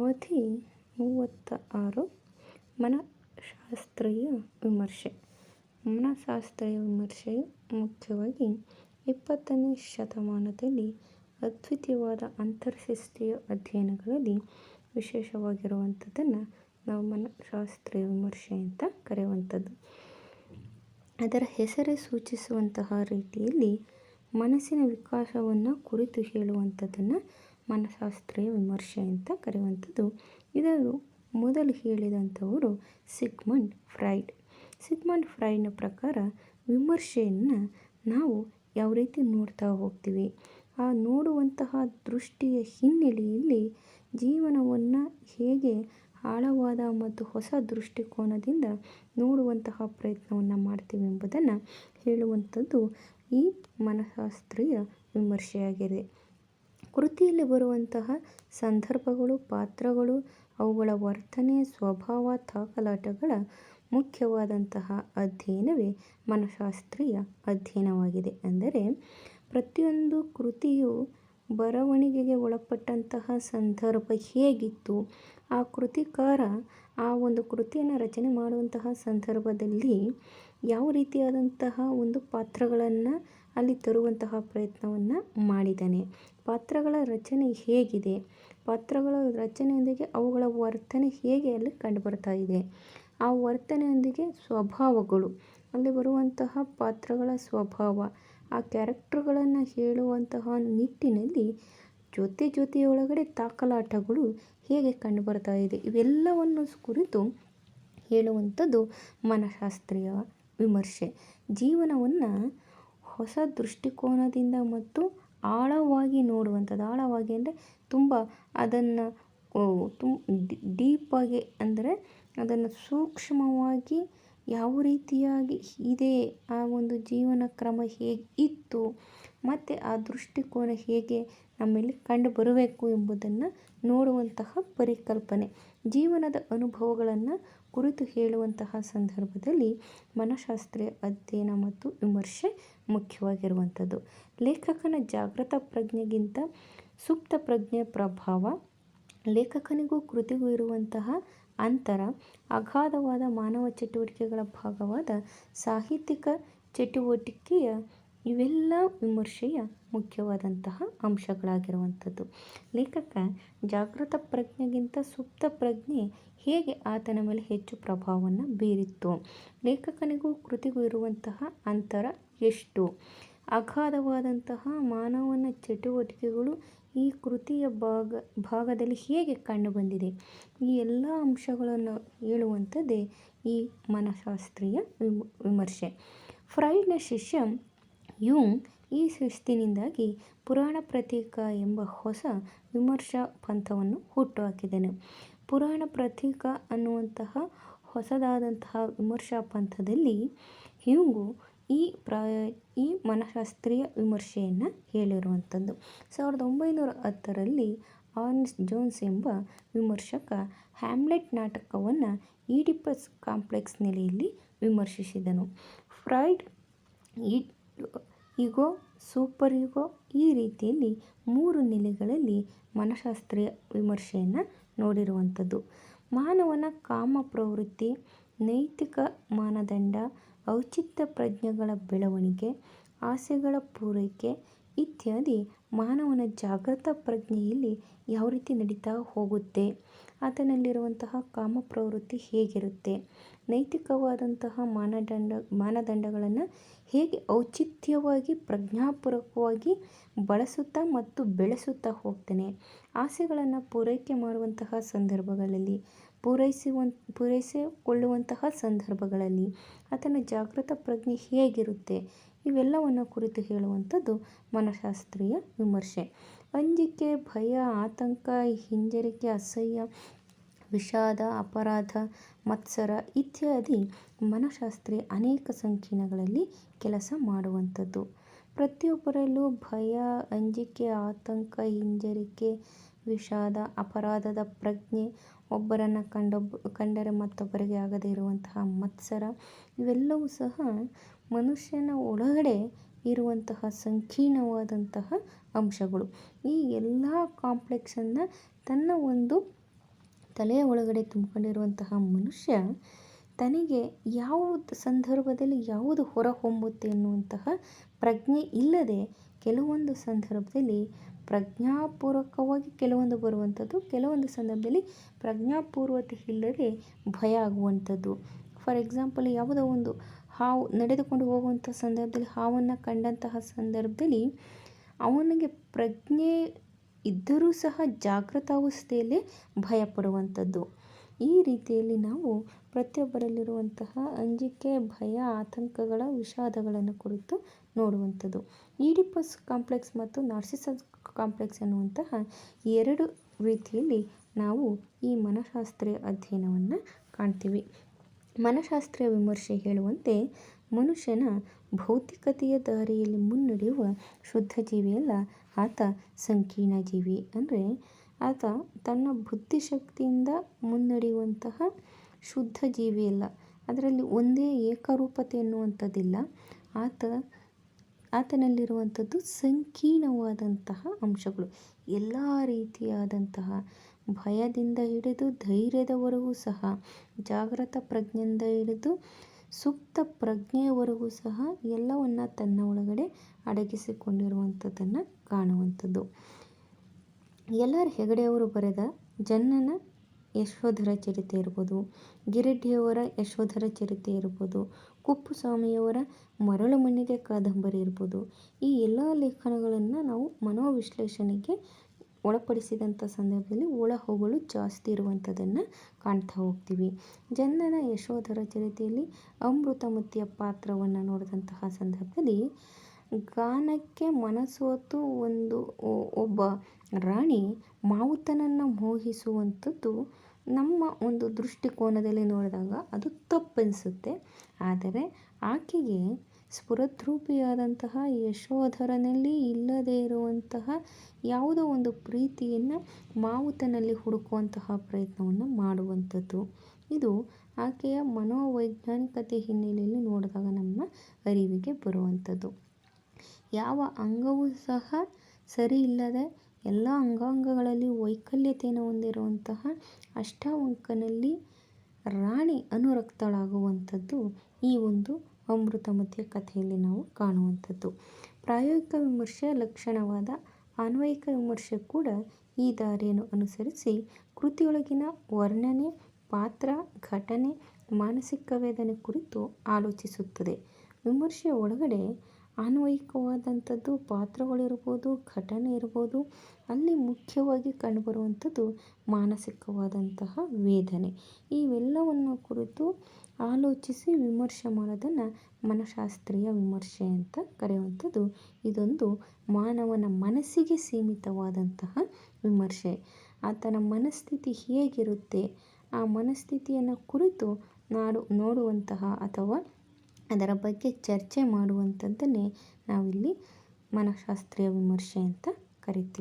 ಅವಧಿ 36. ಮನಃಶಾಸ್ತ್ರೀಯ ವಿಮರ್ಶೆ. ಮನಃಶಾಸ್ತ್ರೀಯ ವಿಮರ್ಶೆಯು ಮುಖ್ಯವಾಗಿ 20ನೇ ಶತಮಾನದಲ್ಲಿ ಅದ್ವಿತೀಯವಾದ ಅಂತರಶಿಸ್ತೀಯ ಅಧ್ಯಯನಗಳಲ್ಲಿ ವಿಶೇಷವಾಗಿರುವಂಥದ್ದನ್ನು ನಾವು ಮನಃಶಾಸ್ತ್ರೀಯ ವಿಮರ್ಶೆ ಅಂತ ಕರೆಯುವಂಥದ್ದು. ಅದರ ಹೆಸರೇ ಸೂಚಿಸುವಂತಹ ರೀತಿಯಲ್ಲಿ ಮನಸ್ಸಿನ ವಿಕಾಸವನ್ನು ಕುರಿತು ಹೇಳುವಂಥದ್ದನ್ನು ಮನಃಶಾಸ್ತ್ರೀಯ ವಿಮರ್ಶೆ ಅಂತ ಕರೆಯುವಂಥದ್ದು. ಇದನ್ನು ಮೊದಲು ಹೇಳಿದಂಥವರು ಸಿಗ್ಮಂಡ್ ಫ್ರಾಯ್ಡ್. ಸಿಗ್ಮಂಡ್ ಫ್ರಾಯ್ಡ್ನ ಪ್ರಕಾರ ವಿಮರ್ಶೆಯನ್ನು ನಾವು ಯಾವ ರೀತಿ ನೋಡ್ತಾ ಹೋಗ್ತೀವಿ, ಆ ನೋಡುವಂತಹ ದೃಷ್ಟಿಯ ಹಿನ್ನೆಲೆಯಲ್ಲಿ ಜೀವನವನ್ನು ಹೇಗೆ ಆಳವಾದ ಮತ್ತು ಹೊಸ ದೃಷ್ಟಿಕೋನದಿಂದ ನೋಡುವಂತಹ ಪ್ರಯತ್ನವನ್ನು ಮಾಡ್ತೀವಿ ಎಂಬುದನ್ನು ಹೇಳುವಂಥದ್ದು ಈ ಮನಃಶಾಸ್ತ್ರೀಯ ವಿಮರ್ಶೆಯಾಗಿದೆ. ಕೃತಿಯಲ್ಲಿ ಬರುವಂತಹ ಸಂದರ್ಭಗಳು, ಪಾತ್ರಗಳು, ಅವುಗಳ ವರ್ತನೆ, ಸ್ವಭಾವ, ತಾಕಲಾಟಗಳ ಮುಖ್ಯವಾದಂತಹ ಅಧ್ಯಯನವೇ ಮನಃಶಾಸ್ತ್ರೀಯ ಅಧ್ಯಯನವಾಗಿದೆ. ಅಂದರೆ ಪ್ರತಿಯೊಂದು ಕೃತಿಯು ಬರವಣಿಗೆಗೆ ಒಳಪಟ್ಟಂತಹ ಸಂದರ್ಭ ಹೇಗಿತ್ತು, ಆ ಕೃತಿಕಾರ ಆ ಒಂದು ಕೃತಿಯನ್ನು ರಚನೆ ಮಾಡುವಂತಹ ಸಂದರ್ಭದಲ್ಲಿ ಯಾವ ರೀತಿಯಾದಂತಹ ಒಂದು ಪಾತ್ರಗಳನ್ನು ಅಲ್ಲಿ ತರುವಂತಹ ಪ್ರಯತ್ನವನ್ನು ಮಾಡಿದ್ದಾನೆ, ಪಾತ್ರಗಳ ರಚನೆ ಹೇಗಿದೆ, ಪಾತ್ರಗಳ ರಚನೆಯೊಂದಿಗೆ ಅವುಗಳ ವರ್ತನೆ ಹೇಗೆ ಅಲ್ಲಿ ಕಂಡುಬರ್ತಾ ಇದೆ, ಆ ವರ್ತನೆಯೊಂದಿಗೆ ಸ್ವಭಾವಗಳು, ಅಲ್ಲಿ ಬರುವಂತಹ ಪಾತ್ರಗಳ ಸ್ವಭಾವ, ಆ ಕ್ಯಾರೆಕ್ಟರ್ಗಳನ್ನು ಹೇಳುವಂತಹ ನಿಟ್ಟಿನಲ್ಲಿ ಜೊತೆಯೊಳಗಡೆ ತಾಕಲಾಟಗಳು ಹೇಗೆ ಕಂಡುಬರ್ತಾ ಇದೆ, ಇವೆಲ್ಲವನ್ನು ಕುರಿತು ಹೇಳುವಂಥದ್ದು ಮನಃಶಾಸ್ತ್ರೀಯ ವಿಮರ್ಶೆ. ಜೀವನವನ್ನು ಹೊಸ ದೃಷ್ಟಿಕೋನದಿಂದ ಮತ್ತು ಆಳವಾಗಿ ನೋಡುವಂಥದ್ದು. ಆಳವಾಗಿ ಅಂದರೆ ತುಂಬ ಅದನ್ನು ಡೀಪಾಗಿ, ಅಂದರೆ ಅದನ್ನು ಸೂಕ್ಷ್ಮವಾಗಿ ಯಾವ ರೀತಿಯಾಗಿ ಇದೆ, ಆ ಒಂದು ಜೀವನ ಕ್ರಮ ಹೇಗೆ ಇತ್ತು ಮತ್ತು ಆ ದೃಷ್ಟಿಕೋನ ಹೇಗೆ ನಮ್ಮಲ್ಲಿ ಕಂಡು ಬರಬೇಕು ಎಂಬುದನ್ನು ನೋಡುವಂತಹ ಪರಿಕಲ್ಪನೆ, ಜೀವನದ ಅನುಭವಗಳನ್ನು ಕುರಿತು ಹೇಳುವಂತಹ ಸಂದರ್ಭದಲ್ಲಿ ಮನಃಶಾಸ್ತ್ರೀಯ ಅಧ್ಯಯನ ಮತ್ತು ವಿಮರ್ಶೆ ಮುಖ್ಯವಾಗಿರುವಂಥದ್ದು. ಲೇಖಕನ ಜಾಗೃತ ಪ್ರಜ್ಞೆಗಿಂತ ಸುಪ್ತ ಪ್ರಜ್ಞೆಯ ಪ್ರಭಾವ, ಲೇಖಕನಿಗೂ ಕೃತಿಗೂ ಇರುವಂತಹ ಅಂತರ, ಅಗಾಧವಾದ ಮಾನವ ಚಟುವಟಿಕೆಗಳ ಭಾಗವಾದ ಸಾಹಿತ್ಯಿಕ ಚಟುವಟಿಕೆಯ ಇವೆಲ್ಲ ವಿಮರ್ಶೆಯ ಮುಖ್ಯವಾದಂತಹ ಅಂಶಗಳಾಗಿರುವಂಥದ್ದು. ಲೇಖಕ ಜಾಗೃತ ಪ್ರಜ್ಞೆಗಿಂತ ಸುಪ್ತ ಪ್ರಜ್ಞೆ ಹೇಗೆ ಆತನ ಮೇಲೆ ಹೆಚ್ಚು ಪ್ರಭಾವವನ್ನು ಬೀರಿತ್ತು, ಲೇಖಕನಿಗೂ ಕೃತಿಗೂ ಇರುವಂತಹ ಅಂತರ ಎಷ್ಟು, ಅಗಾಧವಾದಂತಹ ಮಾನವನ ಚಟುವಟಿಕೆಗಳು ಈ ಕೃತಿಯ ಭಾಗದಲ್ಲಿ ಹೇಗೆ ಕಂಡುಬಂದಿದೆ, ಈ ಎಲ್ಲ ಅಂಶಗಳನ್ನು ಹೇಳುವಂಥದ್ದೇ ಈ ಮನಃಶಾಸ್ತ್ರೀಯ ವಿಮರ್ಶೆ. ಫ್ರಾಯ್ಡ್ನ ಶಿಷ್ಯ ಯುಂಗ್ ಈ ಶಿಸ್ತಿನಿಂದಾಗಿ ಪುರಾಣ ಪ್ರತೀಕ ಎಂಬ ಹೊಸ ವಿಮರ್ಶಾ ಪಂಥವನ್ನು ಹುಟ್ಟುಹಾಕಿದನು. ಪುರಾಣ ಪ್ರತೀಕ ಅನ್ನುವಂತಹ ಹೊಸದಾದಂತಹ ವಿಮರ್ಶಾ ಪಂಥದಲ್ಲಿ ಯುಂಗು ಈ ಮನಃಶಾಸ್ತ್ರೀಯ ವಿಮರ್ಶೆಯನ್ನು ಹೇಳಿರುವಂಥದ್ದು. 1910ರಲ್ಲಿ ಅರ್ನೆಸ್ಟ್ ಜೋನ್ಸ್ ಎಂಬ ವಿಮರ್ಶಕ ಹ್ಯಾಮ್ಲೆಟ್ ನಾಟಕವನ್ನು ಈಡಿಪಸ್ ಕಾಂಪ್ಲೆಕ್ಸ್ ನೆಲೆಯಲ್ಲಿ ವಿಮರ್ಶಿಸಿದನು. ಫ್ರಾಯ್ಡ್ ಈಗೋ, ಸೂಪರ್ ಈಗೋ ಈ ರೀತಿಯಲ್ಲಿ 3 ನೆಲೆಗಳಲ್ಲಿ ಮನಃಶಾಸ್ತ್ರೀಯ ವಿಮರ್ಶೆಯನ್ನು ನೋಡಿರುವಂಥದ್ದು. ಮಾನವನ ಕಾಮ ಪ್ರವೃತ್ತಿ, ನೈತಿಕ ಮಾನದಂಡ, ಔಚಿತ್ಯ ಪ್ರಜ್ಞೆಗಳ ಬೆಳವಣಿಗೆ, ಆಸೆಗಳ ಪೂರೈಕೆ ಇತ್ಯಾದಿ ಮಾನವನ ಜಾಗೃತ ಪ್ರಜ್ಞೆಯಲ್ಲಿ ಯಾವ ರೀತಿ ನಡೀತಾ ಹೋಗುತ್ತೆ, ಆತನಲ್ಲಿರುವಂತಹ ಕಾಮ ಪ್ರವೃತ್ತಿ ಹೇಗಿರುತ್ತೆ, ನೈತಿಕವಾದಂತಹ ಮಾನದಂಡಗಳನ್ನು ಹೇಗೆ ಔಚಿತ್ಯವಾಗಿ ಪ್ರಜ್ಞಾಪೂರ್ವಕವಾಗಿ ಬಳಸುತ್ತಾ ಮತ್ತು ಬೆಳೆಸುತ್ತಾ ಹೋಗ್ತಾನೆ, ಆಸೆಗಳನ್ನು ಪೂರೈಕೆ ಮಾಡುವಂತಹ ಸಂದರ್ಭಗಳಲ್ಲಿ, ಪೂರೈಸಿಕೊಳ್ಳುವಂತಹ ಸಂದರ್ಭಗಳಲ್ಲಿ ಆತನ ಜಾಗೃತ ಪ್ರಜ್ಞೆ ಹೇಗಿರುತ್ತೆ, ಇವೆಲ್ಲವನ್ನು ಕುರಿತು ಹೇಳುವಂಥದ್ದು ಮನಃಶಾಸ್ತ್ರೀಯ ವಿಮರ್ಶೆ. ಅಂಜಿಕೆ, ಭಯ, ಆತಂಕ, ಹಿಂಜರಿಕೆ, ಅಸಹ್ಯ, ವಿಷಾದ, ಅಪರಾಧ, ಮತ್ಸರ ಇತ್ಯಾದಿ ಮನಃಶಾಸ್ತ್ರೀಯ ಅನೇಕ ಸಂಕೀರ್ಣಗಳಲ್ಲಿ ಕೆಲಸ ಮಾಡುವಂಥದ್ದು. ಪ್ರತಿಯೊಬ್ಬರಲ್ಲೂ ಭಯ, ಅಂಜಿಕೆ, ಆತಂಕ, ಹಿಂಜರಿಕೆ, ವಿಷಾದ, ಅಪರಾಧದ ಪ್ರಜ್ಞೆ, ಒಬ್ಬರನ್ನು ಕಂಡರೆ ಮತ್ತೊಬ್ಬರಿಗೆ ಆಗದೇ ಇರುವಂತಹ ಮತ್ಸರ, ಇವೆಲ್ಲವೂ ಸಹ ಮನುಷ್ಯನ ಒಳಗಡೆ ಇರುವಂತಹ ಸಂಕೀರ್ಣವಾದಂತಹ ಅಂಶಗಳು. ಈ ಎಲ್ಲ ಕಾಂಪ್ಲೆಕ್ಸನ್ನು ತನ್ನ ಒಂದು ತಲೆಯ ಒಳಗಡೆ ತುಂಬಿಕೊಂಡಿರುವಂತಹ ಮನುಷ್ಯ ತನಗೆ ಯಾವ ಸಂದರ್ಭದಲ್ಲಿ ಯಾವುದು ಹೊರಹೊಮ್ಮುತ್ತೆ ಎನ್ನುವಂತಹ ಪ್ರಜ್ಞೆ ಇಲ್ಲದೆ ಕೆಲವೊಂದು ಸಂದರ್ಭದಲ್ಲಿ ಪ್ರಜ್ಞಾಪೂರ್ವಕವಾಗಿ ಕೆಲವೊಂದು ಬರುವಂಥದ್ದು, ಕೆಲವೊಂದು ಸಂದರ್ಭದಲ್ಲಿ ಪ್ರಜ್ಞಾಪೂರ್ವತೆ ಇಲ್ಲದೆ ಭಯ ಆಗುವಂಥದ್ದು. ಫಾರ್ ಎಕ್ಸಾಂಪಲ್, ಯಾವುದೋ ಒಂದು ಹಾವು ನಡೆದುಕೊಂಡು ಹೋಗುವಂಥ ಸಂದರ್ಭದಲ್ಲಿ ಹಾವನ್ನು ಕಂಡಂತಹ ಸಂದರ್ಭದಲ್ಲಿ ಅವನಿಗೆ ಪ್ರಜ್ಞೆ ಇದ್ದರೂ ಸಹ ಜಾಗೃತಾವಸ್ಥೆಯಲ್ಲೇ ಭಯಪಡುವಂಥದ್ದು. ಈ ರೀತಿಯಲ್ಲಿ ನಾವು ಪ್ರತಿಯೊಬ್ಬರಲ್ಲಿರುವಂತಹ ಅಂಜಿಕೆ, ಭಯ, ಆತಂಕಗಳ ವಿಷಾದಗಳನ್ನು ಕುರಿತು ನೋಡುವಂಥದ್ದು. ಈಡಿಪಸ್ ಕಾಂಪ್ಲೆಕ್ಸ್ ಮತ್ತು ನಾರ್ಸಿಸಸ್ ಕಾಂಪ್ಲೆಕ್ಸ್ ಎನ್ನುವಂತಹ ಎರಡು ರೀತಿಯಲ್ಲಿ ನಾವು ಈ ಮನಃಶಾಸ್ತ್ರೀಯ ಅಧ್ಯಯನವನ್ನು ಕಾಣ್ತೀವಿ. ಮನಃಶಾಸ್ತ್ರೀಯ ವಿಮರ್ಶೆ ಹೇಳುವಂತೆ ಮನುಷ್ಯನ ಭೌತಿಕತೆಯ ದಾರಿಯಲ್ಲಿ ಮುನ್ನಡೆಯುವ ಶುದ್ಧ ಜೀವಿಯಲ್ಲ, ಆತ ಸಂಕೀರ್ಣ ಜೀವಿ. ಅಂದರೆ ಆತ ತನ್ನ ಬುದ್ಧಿಶಕ್ತಿಯಿಂದ ಮುನ್ನಡೆಯುವಂತಹ ಶುದ್ಧ ಜೀವಿಯಲ್ಲ. ಅದರಲ್ಲಿ ಒಂದೇ ಏಕರೂಪತೆ ಎನ್ನುವಂಥದ್ದಿಲ್ಲ. ಆತನಲ್ಲಿರುವಂಥದ್ದು ಸಂಕೀರ್ಣವಾದಂತಹ ಅಂಶಗಳು. ಎಲ್ಲ ರೀತಿಯಾದಂತಹ ಭಯದಿಂದ ಹಿಡಿದು ಧೈರ್ಯದವರೆಗೂ ಸಹ, ಜಾಗೃತ ಪ್ರಜ್ಞೆಯಿಂದ ಹಿಡಿದು ಸುಪ್ತ ಪ್ರಜ್ಞೆಯವರೆಗೂ ಸಹ ಎಲ್ಲವನ್ನು ತನ್ನ ಒಳಗಡೆ ಅಡಗಿಸಿಕೊಂಡಿರುವಂಥದ್ದನ್ನು ಕಾಣುವಂಥದ್ದು. ಎಲ್.ಆರ್. ಹೆಗಡೆಯವರು ಬರೆದ ಜನನ ಯಶೋಧರ ಚರಿತೆ ಇರ್ಬೋದು, ಗಿರಿಡ್ಡಿಯವರ ಯಶೋಧರ ಚರಿತೆ ಇರ್ಬೋದು, ಕುಪ್ಪುಸ್ವಾಮಿಯವರ ಮರಳು ಮಣ್ಣಿಗೆ ಕಾದಂಬರಿ ಇರ್ಬೋದು, ಈ ಎಲ್ಲ ಲೇಖನಗಳನ್ನು ನಾವು ಮನೋವಿಶ್ಲೇಷಣೆಗೆ ಒಳಪಡಿಸಿದಂಥ ಸಂದರ್ಭದಲ್ಲಿ ಒಳಹೊಗಳು ಜಾಸ್ತಿ ಇರುವಂಥದ್ದನ್ನು ಕಾಣ್ತಾ ಹೋಗ್ತೀವಿ. ಜನನ ಯಶೋಧರ ಚರಿತೆಯಲ್ಲಿ ಅಮೃತಮತಿಯ ಪಾತ್ರವನ್ನು ನೋಡಿದಂತಹ ಸಂದರ್ಭದಲ್ಲಿ ಗಾನಕ್ಕೆ ಮನಸೋತು ಒಬ್ಬ ರಾಣಿ ಮಾವುತನನ್ನು ಮೋಹಿಸುವಂಥದ್ದು ನಮ್ಮ ಒಂದು ದೃಷ್ಟಿಕೋನದಲ್ಲಿ ನೋಡಿದಾಗ ಅದು ತಪ್ಪೆನಿಸುತ್ತೆ. ಆದರೆ ಆಕೆಗೆ ಸ್ಫುರದ್ರೂಪಿಯಾದಂತಹ ಯಶೋಧರನಲ್ಲಿ ಇಲ್ಲದೇ ಇರುವಂತಹ ಯಾವುದೋ ಒಂದು ಪ್ರೀತಿಯನ್ನು ಮಾವುತನಲ್ಲಿ ಹುಡುಕುವಂತಹ ಪ್ರಯತ್ನವನ್ನು ಮಾಡುವಂಥದ್ದು. ಇದು ಆಕೆಯ ಮನೋವೈಜ್ಞಾನಿಕತೆ ಹಿನ್ನೆಲೆಯಲ್ಲಿ ನೋಡಿದಾಗ ನಮ್ಮ ಅರಿವಿಗೆ ಬರುವಂಥದ್ದು. ಯಾವ ಅಂಗವೂ ಸಹ ಸರಿ ಇಲ್ಲದೆ ಎಲ್ಲ ಅಂಗಾಂಗಗಳಲ್ಲಿ ವೈಕಲ್ಯತೆಯನ್ನು ಹೊಂದಿರುವಂತಹ ಅಷ್ಟಾವಕನಲ್ಲಿ ರಾಣಿ ಅನುರಕ್ತಳಾಗುವಂಥದ್ದು ಈ ಒಂದು ಅಮೃತಮತಿಯ ಕಥೆಯಲ್ಲಿ ನಾವು ಕಾಣುವಂಥದ್ದು. ಪ್ರಾಯೋಗಿಕ ವಿಮರ್ಶೆಯ ಲಕ್ಷಣವಾದ ಅನ್ವಯಿಕ ವಿಮರ್ಶೆ ಕೂಡ ಈ ದಾರಿಯನ್ನು ಅನುಸರಿಸಿ ಕೃತಿಯೊಳಗಿನ ವರ್ಣನೆ, ಪಾತ್ರ, ಘಟನೆ, ಮಾನಸಿಕ ವೇದನೆ ಕುರಿತು ಆಲೋಚಿಸುತ್ತದೆ. ವಿಮರ್ಶೆಯ ಒಳಗಡೆ ಅನ್ವಯಿಕವಾದಂಥದ್ದು ಪಾತ್ರಗಳಿರ್ಬೋದು, ಘಟನೆ ಇರ್ಬೋದು, ಅಲ್ಲಿ ಮುಖ್ಯವಾಗಿ ಕಂಡುಬರುವಂಥದ್ದು ಮಾನಸಿಕವಾದಂತಹ ವೇದನೆ. ಇವೆಲ್ಲವನ್ನು ಕುರಿತು ಆಲೋಚಿಸಿ ವಿಮರ್ಶೆ ಮಾಡೋದನ್ನು ಮನಃಶಾಸ್ತ್ರೀಯ ವಿಮರ್ಶೆ ಅಂತ ಕರೆಯುವಂಥದ್ದು. ಇದೊಂದು ಮಾನವನ ಮನಸ್ಸಿಗೆ ಸೀಮಿತವಾದಂತಹ ವಿಮರ್ಶೆ. ಆತನ ಮನಸ್ಥಿತಿ ಹೇಗಿರುತ್ತೆ, ಆ ಮನಸ್ಥಿತಿಯನ್ನು ಕುರಿತು ನೋಡುವಂತಹ ಅಥವಾ ಅದರ ಬಗ್ಗೆ ಚರ್ಚೆ ಮಾಡುವಂಥದ್ದನ್ನೇ ನಾವಿಲ್ಲಿ ಮನಃಶಾಸ್ತ್ರೀಯ ವಿಮರ್ಶೆ ಅಂತ ಕರಿತೀವಿ.